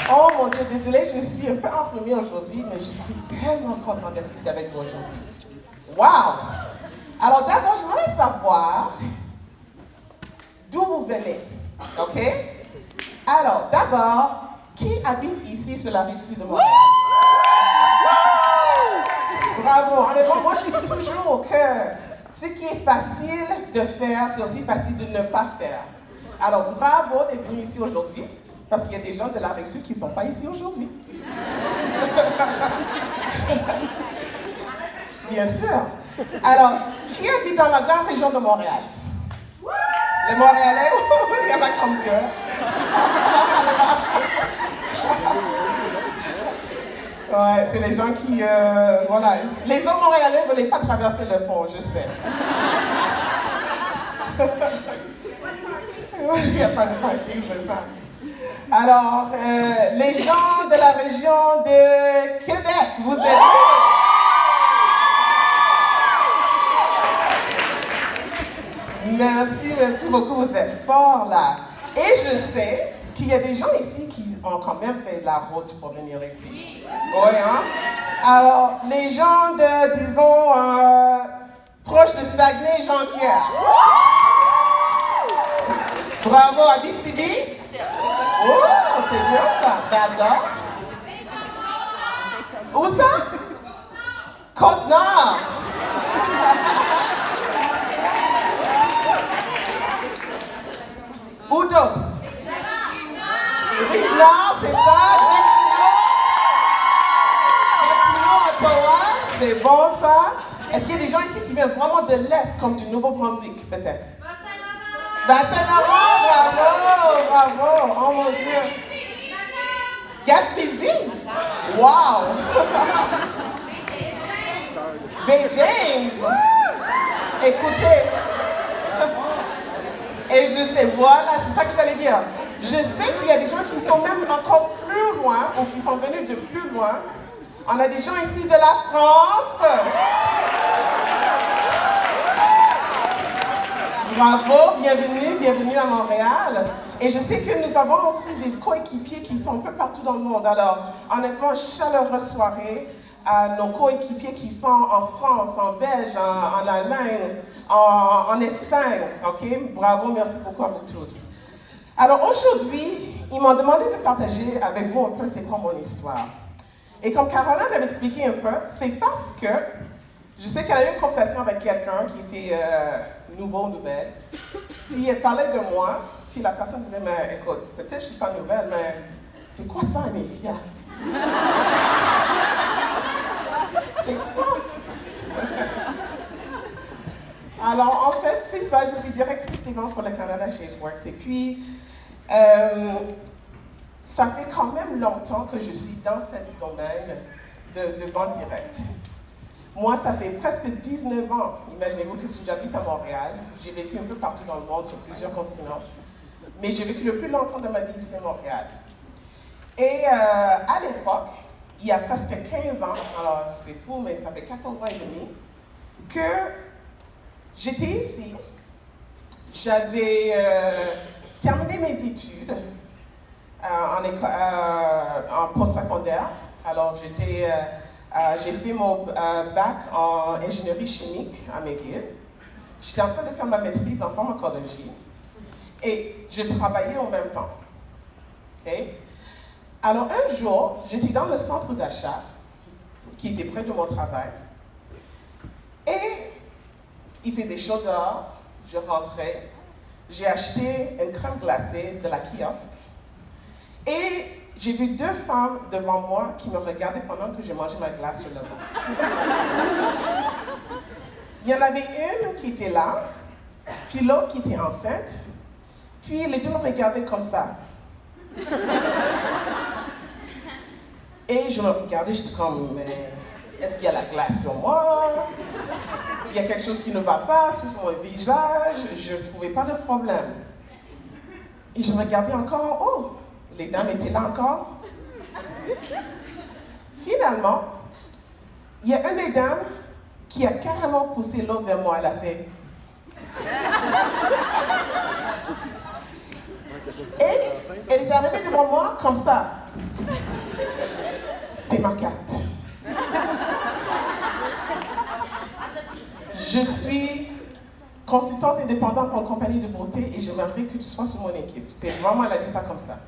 Oh mon Dieu, désolée, je suis un peu enrhumée aujourd'hui, mais je suis tellement contente d'être ici avec vous aujourd'hui. Wow! Alors d'abord, j'aimerais savoir d'où vous venez, ok? Alors d'abord, qui habite ici sur la rive sud de Montréal? Bravo! Honnêtement, moi je dis toujours que ce qui est facile de faire, c'est aussi facile de ne pas faire. Alors bravo d'être venu ici aujourd'hui. Parce qu'il y a des gens de la rive sud qui ne sont pas ici aujourd'hui. Bien sûr. Alors, qui habite dans la grande région de Montréal? Les Montréalais, il y en a comme deux. Ouais, c'est les gens qui, voilà. Les autres Montréalais ne voulaient pas traverser le pont, je sais. Il n'y a pas de parking, c'est ça. Alors, les gens de la région de Québec, vous êtes où? Merci beaucoup, vous êtes forts là. Et je sais qu'il y a des gens ici qui ont quand même fait de la route pour venir ici. Oui, hein? Alors, les gens de, disons, proches de Saguenay-Jean-Pierre. Bravo, Abitibi. Oh, c'est bien ça. J'adore. Où ça? Côte-Nord. Où d'autre? Rive-Nord, c'est ça. Gatineau, Ottawa. C'est bon ça. Est-ce qu'il y a des gens ici qui viennent vraiment de l'Est, comme du Nouveau-Brunswick, peut-être? Saint-Laurent, bravo. Oh mon Dieu. Gaspésie? Wow. Bay James. Écoutez. Et je sais, voilà, c'est ça que j'allais dire. Je sais qu'il y a des gens qui sont même encore plus loin, ou qui sont venus de plus loin. On a des gens ici de la France. Bravo, bienvenue à Montréal. Et je sais que nous avons aussi des coéquipiers qui sont un peu partout dans le monde. Alors, honnêtement, chaleureuse soirée à nos coéquipiers qui sont en France, en Belgique, en Allemagne, en Espagne. OK? Bravo, merci beaucoup à vous tous. Alors aujourd'hui, ils m'ont demandé de partager avec vous un peu c'est quoi mon histoire. Et comme Caroline avait expliqué un peu, c'est parce que je sais qu'elle a eu une conversation avec quelqu'un qui était nouveau, nouvelle. Puis elle parlait de moi. Puis la personne disait, mais écoute, peut-être je ne suis pas nouvelle, mais c'est quoi ça, un EFIA? C'est quoi? Alors, en fait, c'est ça. Je suis directrice des ventes pour le Canada chez Edgeworks. Et puis, ça fait quand même longtemps que je suis dans ce domaine de vente directe. Moi, ça fait presque 19 ans. Imaginez-vous que si j'habite à Montréal, j'ai vécu un peu partout dans le monde, sur plusieurs continents. Mais j'ai vécu le plus longtemps de ma vie ici à Montréal. Et à l'époque, il y a presque 15 ans, alors c'est fou, mais ça fait 14 ans et demi, que j'étais ici. J'avais terminé mes études en postsecondaire. Alors j'ai fait mon bac en ingénierie chimique à McGill. J'étais en train de faire ma maîtrise en pharmacologie. Et je travaillais en même temps. Okay? Alors un jour, j'étais dans le centre d'achat, qui était près de mon travail, et il faisait chaud dehors, je rentrais, j'ai acheté une crème glacée de la kiosque, et j'ai vu deux femmes devant moi qui me regardaient pendant que je mangeais ma glace sur le banc. Il y en avait une qui était là, puis l'autre qui était enceinte, puis les deux me regardaient comme ça. Et je me regardais, je suis comme, mais est-ce qu'il y a la glace sur moi? Il y a quelque chose qui ne va pas sur mon visage, je ne trouvais pas de problème. Et je regardais encore, oh, les dames étaient là encore. Finalement, il y a une des dames qui a carrément poussé l'autre vers moi, elle a fait. Et elle est arrivée devant moi comme ça. C'est ma carte. Je suis consultante indépendante pour une compagnie de beauté et j'aimerais que tu sois sur mon équipe. C'est vraiment, elle a dit ça comme ça.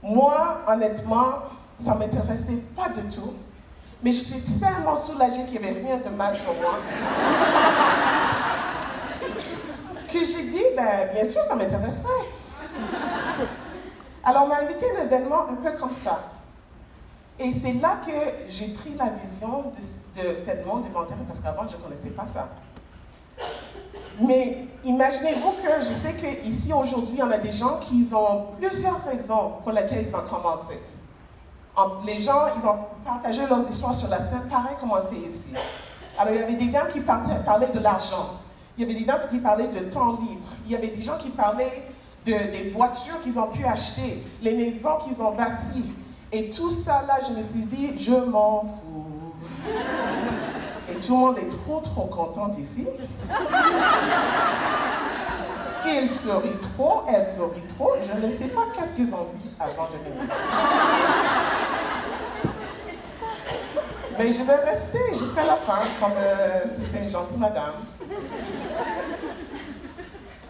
Moi, honnêtement, ça ne m'intéressait pas du tout. Mais j'étais tellement soulagée qu'il n'y avait rien de mal sur moi. Que j'ai dit, ben, bien sûr, ça m'intéresserait. Alors, on m'a invité à un événement un peu comme ça. Et c'est là que j'ai pris la vision de cette monde volontaire, parce qu'avant, je ne connaissais pas ça. Mais imaginez-vous que je sais qu'ici, aujourd'hui, on a des gens qui ont plusieurs raisons pour lesquelles ils ont commencé. Les gens, ils ont partagé leurs histoires sur la scène, pareil comme on fait ici. Alors, il y avait des gens qui parlaient de l'argent. Il y avait des gens qui parlaient de temps libre. Il y avait des gens qui parlaient des voitures qu'ils ont pu acheter, les maisons qu'ils ont bâties. Et tout ça, là, je me suis dit, je m'en fous. Et tout le monde est trop content ici. Ils sourient trop, elles sourient trop. Je ne sais pas qu'est-ce qu'ils ont bu avant de venir. Mais je vais rester jusqu'à la fin, comme tu sais, une gentille madame.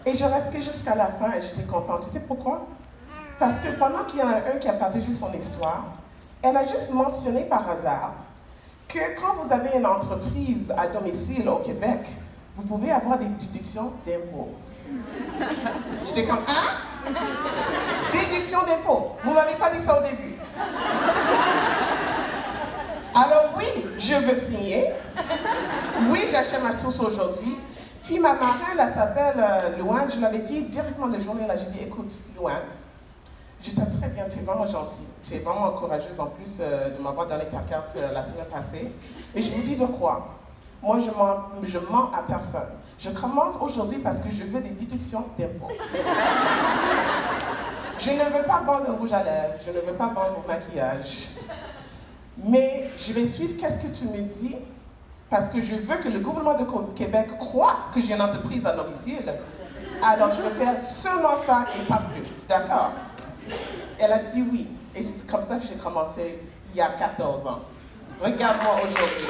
Et je restais jusqu'à la fin et j'étais contente. Tu sais pourquoi? Parce que pendant qu'il y en a un qui a partagé son histoire, elle a juste mentionné par hasard que quand vous avez une entreprise à domicile au Québec, vous pouvez avoir des déductions d'impôts. J'étais comme, hein? Déduction d'impôts. Vous ne m'avez pas dit ça au début. Alors oui, je veux signer. Oui, j'achète ma toast aujourd'hui. Puis ma marraine, elle s'appelle Louane. Je l'avais dit directement la journée, là, j'ai dit, écoute, Louane, je t'aime très bien, tu es vraiment gentille. Tu es vraiment courageuse en plus de m'avoir donné ta carte la semaine passée. Et je vous dis de quoi? Moi, je mens à personne. Je commence aujourd'hui parce que je veux des déductions d'impôts. Je ne veux pas vendre un rouge à lèvres, je ne veux pas vendre un maquillage. Mais je vais suivre qu'est-ce que tu me dis parce que je veux que le gouvernement de Québec croit que j'ai une entreprise à domicile. Alors, je veux faire seulement ça et pas plus, d'accord? Elle a dit oui. Et c'est comme ça que j'ai commencé il y a 14 ans. Regarde-moi aujourd'hui.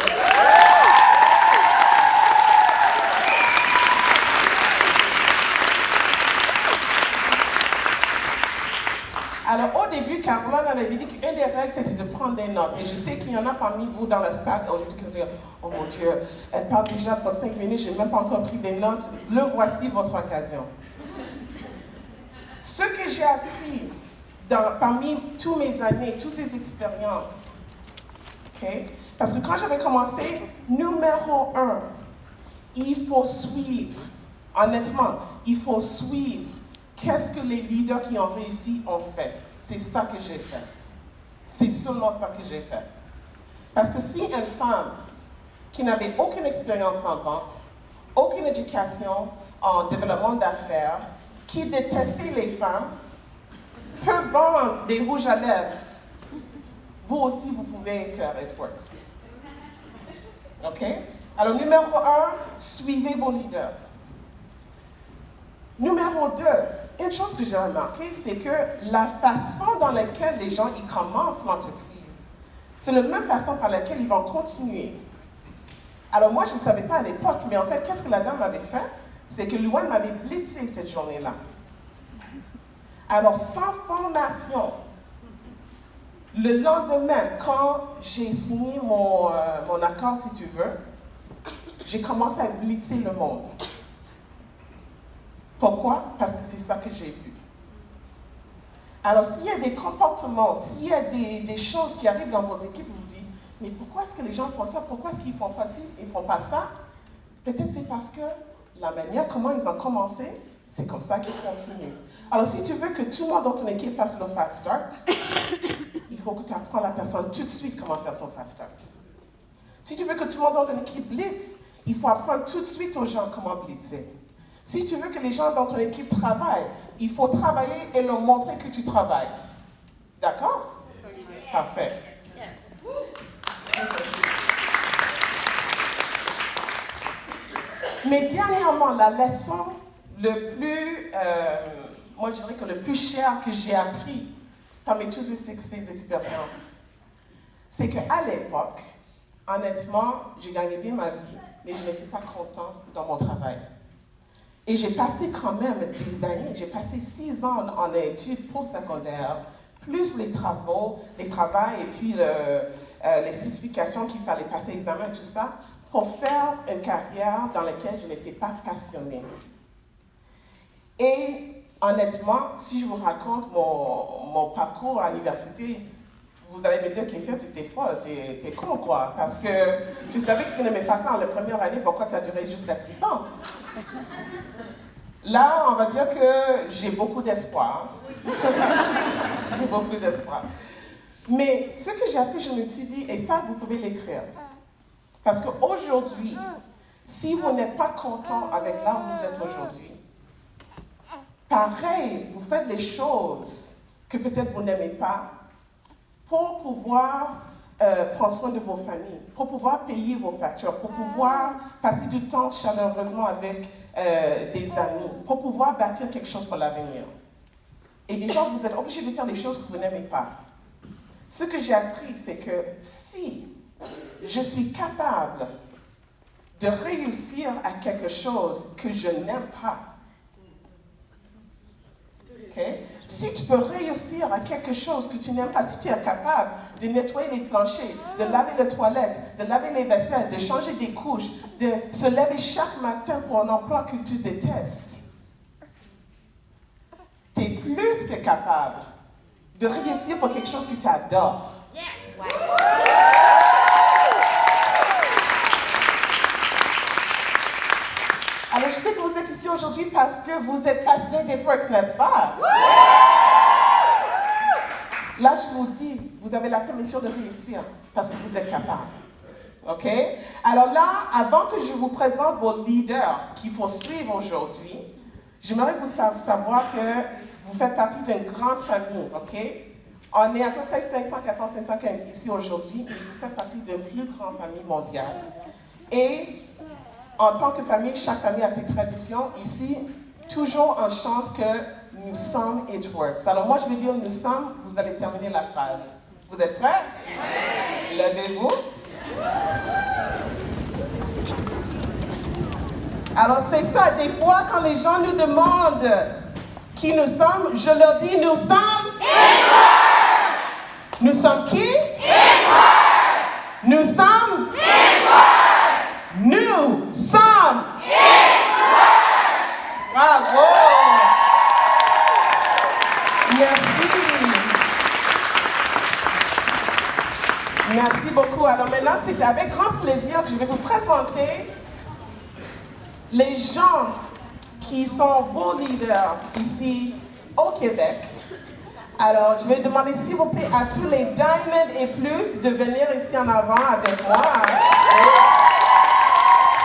Alors, au début, Caroline avait dit qu'une des règles, c'était de prendre des notes. Et je sais qu'il y en a parmi vous dans la salle aujourd'hui qui disent « Oh mon Dieu, elle parle déjà pour 5 minutes, je n'ai même pas encore pris des notes. Le voici votre occasion. » Ce que j'ai appris parmi toutes mes années, toutes ces expériences, okay? Parce que quand j'avais commencé, numéro 1, il faut suivre, honnêtement, il faut suivre qu'est-ce que les leaders qui ont réussi ont fait. C'est ça que j'ai fait. C'est seulement ça que j'ai fait. Parce que si une femme qui n'avait aucune expérience en vente, aucune éducation en développement d'affaires, qui détestait les femmes, peut vendre des rouges à lèvres, vous aussi, vous pouvez faire It Works. OK? Alors, numéro 1, suivez vos leaders. Numéro 2, une chose que j'ai remarqué, c'est que la façon dans laquelle les gens ils commencent l'entreprise, c'est la même façon par laquelle ils vont continuer. Alors moi, je ne savais pas à l'époque, mais en fait, qu'est-ce que la dame avait fait? C'est que Louane m'avait blitzé cette journée-là. Alors, sans formation, le lendemain, quand j'ai signé mon accord, si tu veux, j'ai commencé à blitzer le monde. Pourquoi? Parce que c'est ça que j'ai vu. Alors, s'il y a des comportements, s'il y a des choses qui arrivent dans vos équipes, vous vous dites, mais pourquoi est-ce que les gens font ça? Pourquoi est-ce qu'ils ne font pas ci, ils ne font pas ça? Peut-être c'est parce que la manière comment ils ont commencé, c'est comme ça qu'ils continuent. Alors, si tu veux que tout le monde dans ton équipe fasse le fast start, il faut que tu apprennes à la personne tout de suite comment faire son fast start. Si tu veux que tout le monde dans ton équipe blitz, il faut apprendre tout de suite aux gens comment blitzer. Si tu veux que les gens dans ton équipe travaillent, il faut travailler et leur montrer que tu travailles. D'accord? Parfait. Mais dernièrement, la leçon le plus, moi je dirais que le plus cher que j'ai appris parmi toutes ces expériences, c'est qu'à l'époque, honnêtement, j'ai gagné bien ma vie, mais je n'étais pas content dans mon travail. Et j'ai passé quand même des années, j'ai passé 6 ans en études postsecondaires, plus les travaux, les travails et puis les certifications qu'il fallait passer, examen, tout ça, pour faire une carrière dans laquelle je n'étais pas passionnée. Et honnêtement, si je vous raconte mon parcours à l'université, vous allez me dire qu'Efia, tu étais folle, tu es con, quoi. Parce que tu savais que tu n'aimais pas ça en la première année, pourquoi tu as duré jusqu'à 6 ans? Là, on va dire que j'ai beaucoup d'espoir. J'ai beaucoup d'espoir. Mais ce que j'ai appris, je me suis dit, et ça, vous pouvez l'écrire. Parce qu'aujourd'hui, si vous n'êtes pas content avec là où vous êtes aujourd'hui, pareil, vous faites les choses que peut-être vous n'aimez pas pour pouvoir prendre soin de vos familles, pour pouvoir payer vos factures, pour pouvoir passer du temps chaleureusement avec des amis, pour pouvoir bâtir quelque chose pour l'avenir. Et des fois, vous êtes obligé de faire des choses que vous n'aimez pas. Ce que j'ai appris, c'est que si je suis capable de réussir à quelque chose que je n'aime pas, okay? Si tu peux réussir à quelque chose que tu n'aimes pas, si tu es capable de nettoyer les planchers, de laver les toilettes, de laver les vaisselles, de changer des couches, de se lever chaque matin pour un emploi que tu détestes, tu es plus que capable de réussir pour quelque chose que tu adores. Yes. Wow. Alors, je sais que vous êtes ici aujourd'hui parce que vous êtes passionné des perks, n'est-ce pas? Là, je vous dis, vous avez la permission de réussir parce que vous êtes capable. OK? Alors là, avant que je vous présente vos leaders qu'il faut suivre aujourd'hui, j'aimerais que vous savoir que vous faites partie d'une grande famille, OK? On est à peu près 500, 400, 500 ici aujourd'hui et vous faites partie d'une plus grande famille mondiale. Et en tant que famille, chaque famille a ses traditions. Ici, toujours on chante que nous sommes It Works. Alors moi, je vais dire nous sommes, vous allez terminer la phrase. Vous êtes prêts? Oui. Levez-vous. Alors c'est ça, des fois, quand les gens nous demandent qui nous sommes, je leur dis nous sommes It Works. Nous sommes qui? It Works. Nous sommes It Works. Nous sommes It Works. Bravo. Merci. Merci beaucoup. Alors maintenant, c'est avec grand plaisir que je vais vous présenter les gens qui sont vos leaders ici au Québec. Alors, je vais demander s'il vous plaît à tous les Diamond et plus de venir ici en avant avec moi.